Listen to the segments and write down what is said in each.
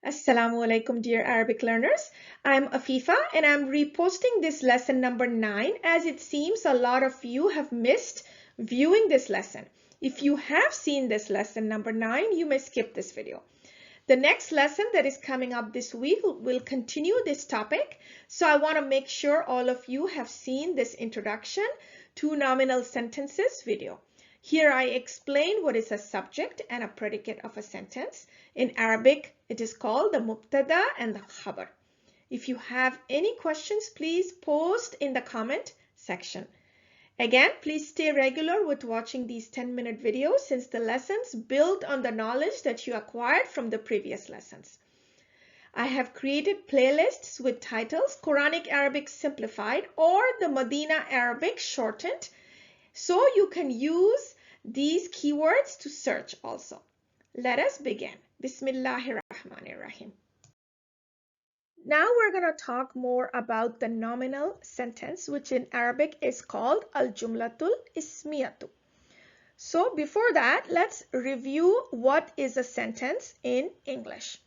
Assalamu alaikum, dear Arabic learners. I'm Afifa and I'm reposting this lesson number 9 as it seems a lot of you have missed viewing this lesson. If you have seen this lesson number 9, you may skip this video. The next lesson that is coming up this week will continue this topic. So I want to make sure all of you have seen this introduction to nominal sentences video. Here I explain what is a subject and a predicate of a sentence. In Arabic, it is called the mubtada and the khabar. If you have any questions, please post in the comment section. Again, please stay regular with watching these 10-minute videos since the lessons build on the knowledge that you acquired from the previous lessons. I have created playlists with titles Quranic Arabic Simplified or the Madinah Arabic Shortened, so you can use these keywords to search also. Let us begin. Bismillahirrahmanirrahim. Now we're going to talk more about the nominal sentence, which in Arabic is called al-jumlatul ismiyatu. So before that, let's review what is a sentence in English.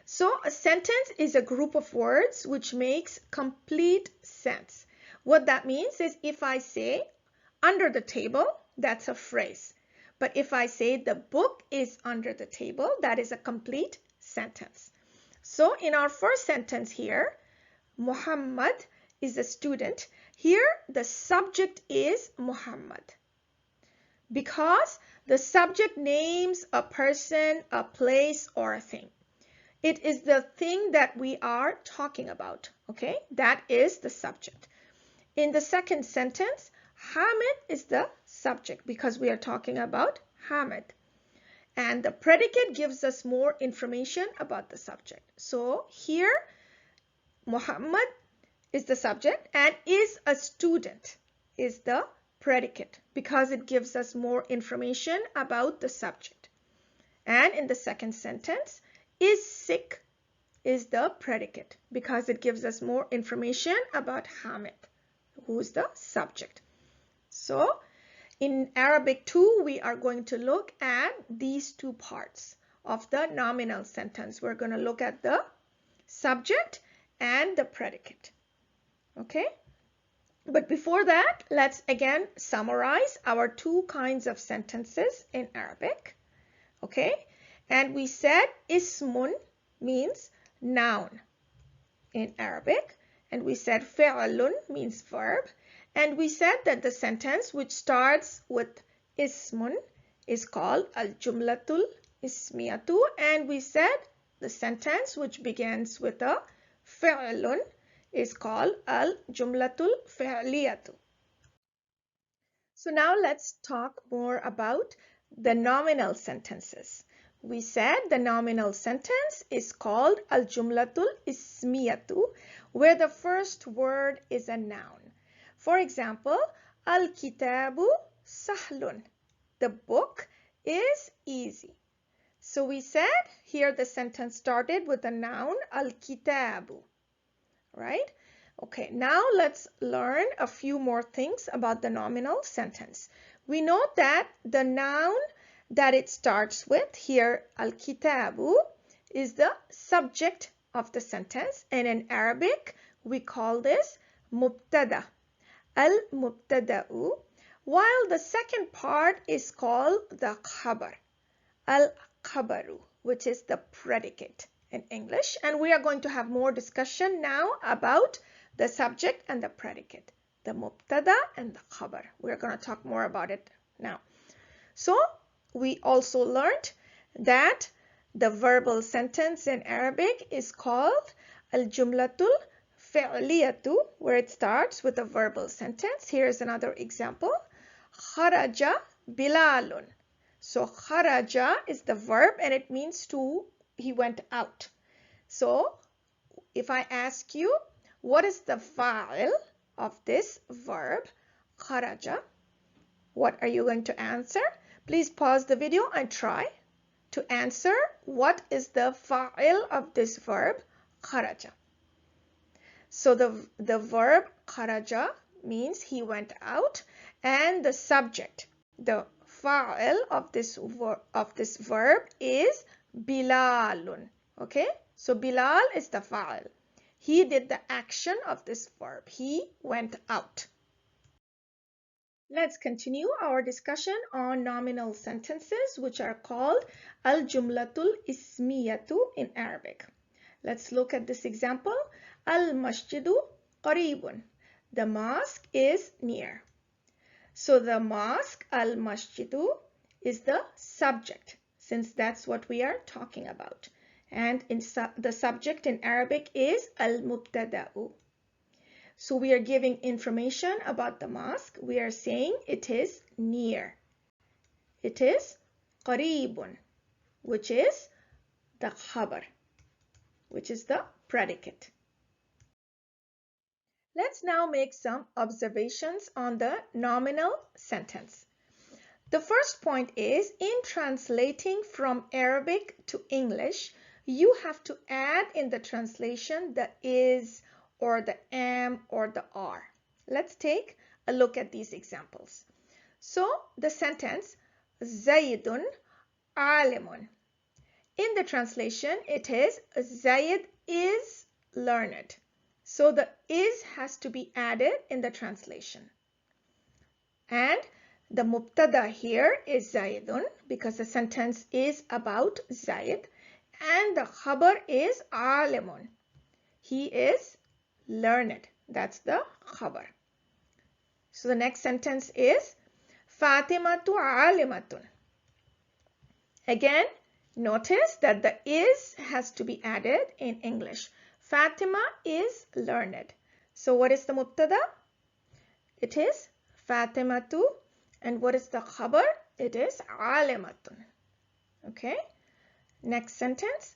So a sentence is a group of words which makes complete sense. What that means is if I say under the table, that's a phrase. But if I say the book is under the table, that is a complete sentence. So in our first sentence here, Muhammad is a student. Here the subject is Muhammad because the subject names a person, a place, or a thing. It is the thing that we are talking about, okay? That is the subject. In the second sentence, Hamid is the subject because we are talking about Hamid. And the predicate gives us more information about the subject. So here, Muhammad is the subject and is a student is the predicate because it gives us more information about the subject. And in the second sentence, is sick is the predicate because it gives us more information about Hamid, who is the subject. So in Arabic too, we are going to look at these two parts of the nominal sentence. We're going to look at the subject and the predicate. Okay? But before that, let's again summarize our two kinds of sentences in Arabic. Okay? And we said ismun means noun in Arabic. And we said fi'lun means verb. And we said that the sentence which starts with ismun is called al-jumlatul ismiyatu. And we said the sentence which begins with a fi'lun is called al-jumlatul fi'liyatu. So now let's talk more about the nominal sentences. We said the nominal sentence is called al-jumlatul ismiyatu, where the first word is a noun. For example, al-kitabu sahlun. The book is easy. So we said here the sentence started with the noun al-kitabu, right? Okay, now let's learn a few more things about the nominal sentence. We know that the noun that it starts with here, al-kitabu, is the subject of the sentence. And in Arabic, we call this mubtada. Al-mubtada'u, while the second part is called the khabar, al-khabaru, which is the predicate in English. And we are going to have more discussion now about the subject and the predicate, the mubtada and the khabar. We're going to talk more about it now. So we also learned that the verbal sentence in Arabic is called al-jumlatul fi'liyatu, where it starts with a verbal sentence. Here's another example. Kharaja Bilalun. So kharaja is the verb and it means he went out. So if I ask you, what is the fa'il of this verb, kharaja? What are you going to answer? Please pause the video and try to answer what is the fa'il of this verb, kharaja. So the verb kharaja means he went out, and the subject, the fa'il of this verb is Bilalun. Okay, So Bilal is the fa'il. He did the action of this verb. He went out. Let's continue our discussion on nominal sentences, which are called al-jumlatul ismiyatu in Arabic. Let's look at this example. Al-masjidu qaribun. The mosque is near. So the mosque, al-masjidu, is the subject, since that's what we are talking about. And the subject in Arabic is al-mubtada'u. So we are giving information about the mosque. We are saying it is near. It is qaribun, which is the khabar, which is the predicate. Let's now make some observations on the nominal sentence. The first point is, in translating from Arabic to English, you have to add in the translation the is, or the am, or the are. Let's take a look at these examples. So the sentence, Zaydun alimun. In the translation, it is Zayd is learned. So the is has to be added in the translation. And the mubtada here is Zaydun, because the sentence is about Zayd. And the khabar is alimun. He is learned. That's the khabar. So the next sentence is Fatimatu alimatun. Again, notice that the is has to be added in English. Fatima is learned. So what is the mubtada? It is Fatimatu. And what is the khabar? It is alimatun. Okay. Next sentence.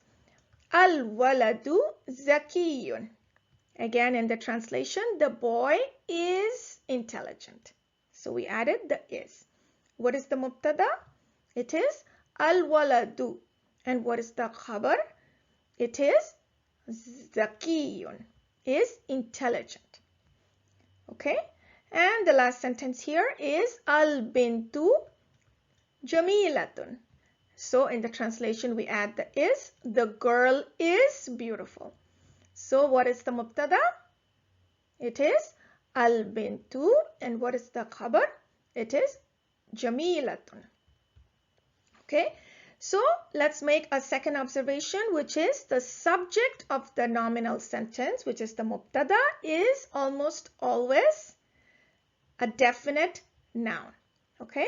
Al-waladu zakiyun. Again, in the translation, the boy is intelligent. So we added the is. What is the mubtada? It is al-waladu. And what is the khabar? It is zakiyun, is intelligent. Okay. And the last sentence here is al-bintu jamilatun. So in the translation, we add the is. The girl is beautiful. So what is the mubtada? It is al-bintu. And what is the khabar? It is jamilatun. Okay. So let's make a second observation, which is the subject of the nominal sentence, which is the mubtada, is almost always a definite noun. Okay.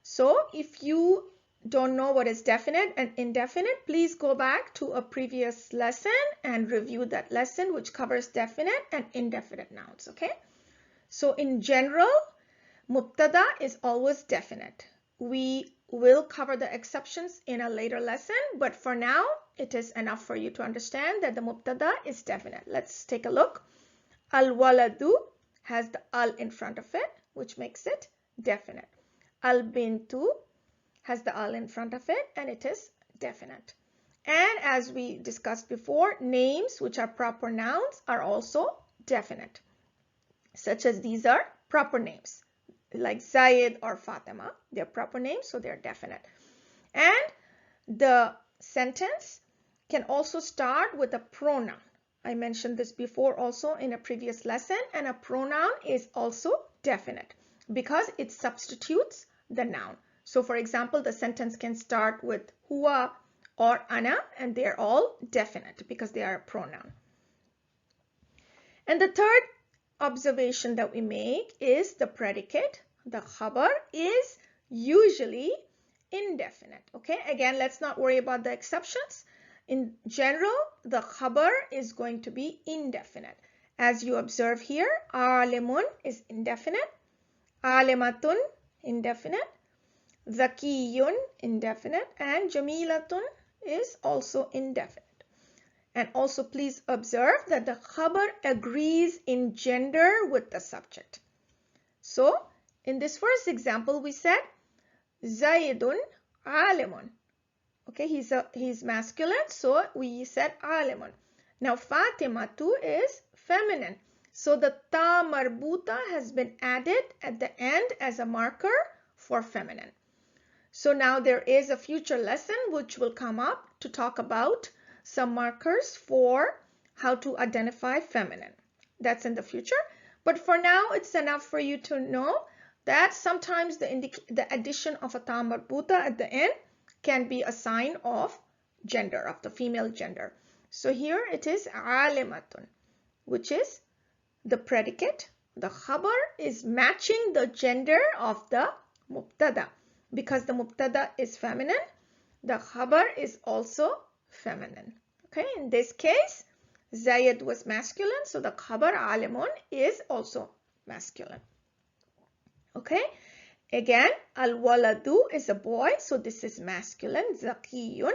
So if you don't know what is definite and indefinite, please go back to a previous lesson and review that lesson, which covers definite and indefinite nouns. Okay. So in general, mubtada is always definite. We will cover the exceptions in a later lesson, but for now, it is enough for you to understand that the mubtada is definite. Let's take a look. Al-waladu has the al in front of it, which makes it definite. Al-bintu has the al in front of it, and it is definite. And as we discussed before, names which are proper nouns are also definite, such as these are proper names like Zayed or Fatima. They're proper names, so they're definite. And the sentence can also start with a pronoun. I mentioned this before also in a previous lesson, and a pronoun is also definite because it substitutes the noun. So for example, the sentence can start with huwa or ana, and they're all definite because they are a pronoun. And the third observation that we make is the predicate. The khabar is usually indefinite. Okay, again, let's not worry about the exceptions. In general, the khabar is going to be indefinite. As you observe here, alimun is indefinite, alimatun indefinite, zakiyun indefinite, and jamilatun is also indefinite. And also please observe that the khabar agrees in gender with the subject. So in this first example, we said Zaydun alimun. Okay, he's masculine, so we said alimun. Now Fatimatu is feminine. So the ta marbuta has been added at the end as a marker for feminine. So now there is a future lesson which will come up to talk about some markers for how to identify feminine. That's in the future. But for now, it's enough for you to know that sometimes the addition of a ta marbuta at the end can be a sign of gender, of the female gender. So here it is alimatun, which is the predicate. The khabar is matching the gender of the mubtada. Because the mubtada is feminine, the khabar is also feminine. Okay, in this case, Zayed was masculine, so the khabar alimun is also masculine. Okay, again, al-waladu is a boy, so this is masculine, zakiyun,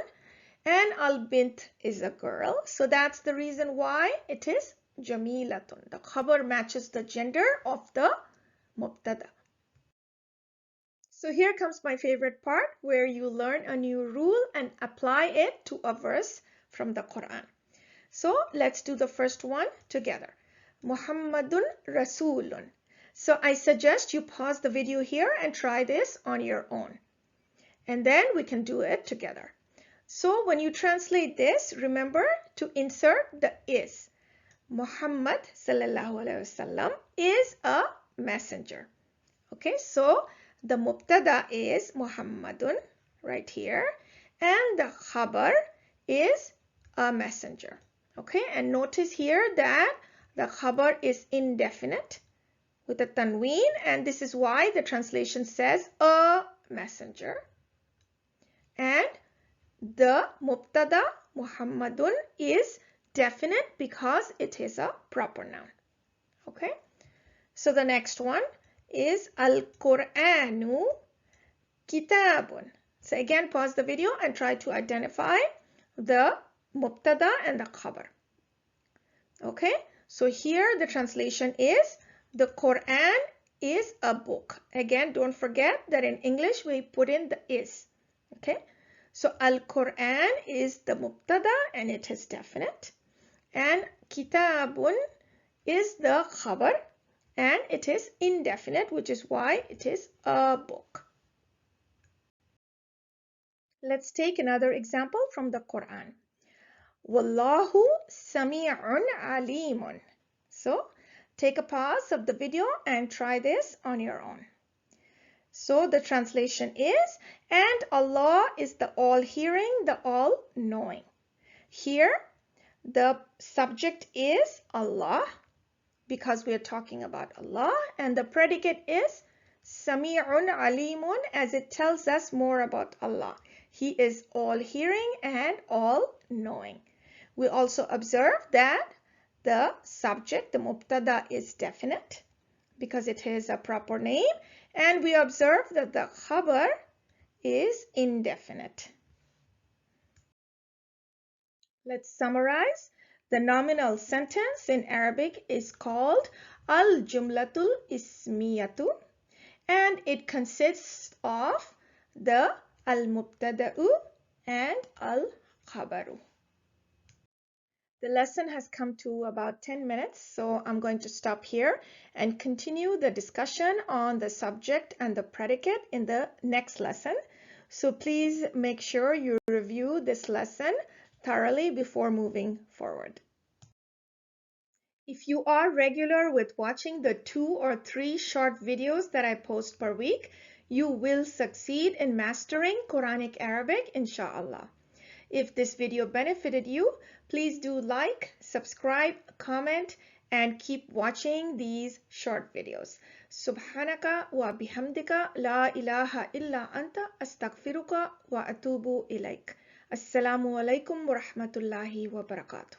and al-bint is a girl, so that's the reason why it is jamilatun. The khabar matches the gender of the mubtada. So here comes my favorite part where you learn a new rule and apply it to a verse from the Quran. So let's do the first one together. Muhammadun Rasulun. So I suggest you pause the video here and try this on your own. And then we can do it together. So when you translate this, remember to insert the is. Muhammad sallallahu alaihi wasallam is a messenger. Okay, so the mubtada is Muhammadun right here, and the khabar is a messenger. Okay, and notice here that the khabar is indefinite with a tanween, and this is why the translation says a messenger. And the mubtada Muhammadun is definite because it is a proper noun. Okay, so the next one is Al-Qur'anu Kitabun. So again, pause the video and try to identify the mubtada and the khabar. Okay, so here the translation is the Quran is a book. Again, don't forget that in English we put in the is. Okay, so Al-Quran is the mubtada and it is definite, and Kitabun is the khabar and it is indefinite, which is why it is a book. Let's take another example from the Quran. Wallahu sami'un alimun. So take a pause of the video and try this on your own. So the translation is, and Allah is the all-hearing, the all-knowing. Here the subject is Allah, because we are talking about Allah, and the predicate is Sami'un Alimun, as it tells us more about Allah. He is all-hearing and all-knowing. We also observe that the subject, the mubtada, is definite because it is a proper name, and we observe that the khabar is indefinite. Let's summarize. The nominal sentence in Arabic is called al-jumlatul ismiyatu, and it consists of the al-mubtada'u and al-khabaru. The lesson has come to about 10 minutes, so I'm going to stop here and continue the discussion on the subject and the predicate in the next lesson. So please make sure you review this lesson thoroughly before moving forward. If you are regular with watching the 2 or 3 short videos that I post per week, you will succeed in mastering Quranic Arabic, InshaAllah. If this video benefited you, please do like, subscribe, comment, and keep watching these short videos. Subhanaka wa bihamdika la ilaha illa anta astaghfiruka wa atubu ilaik. Assalamu alaikum wa rahmatullahi wa barakatuh.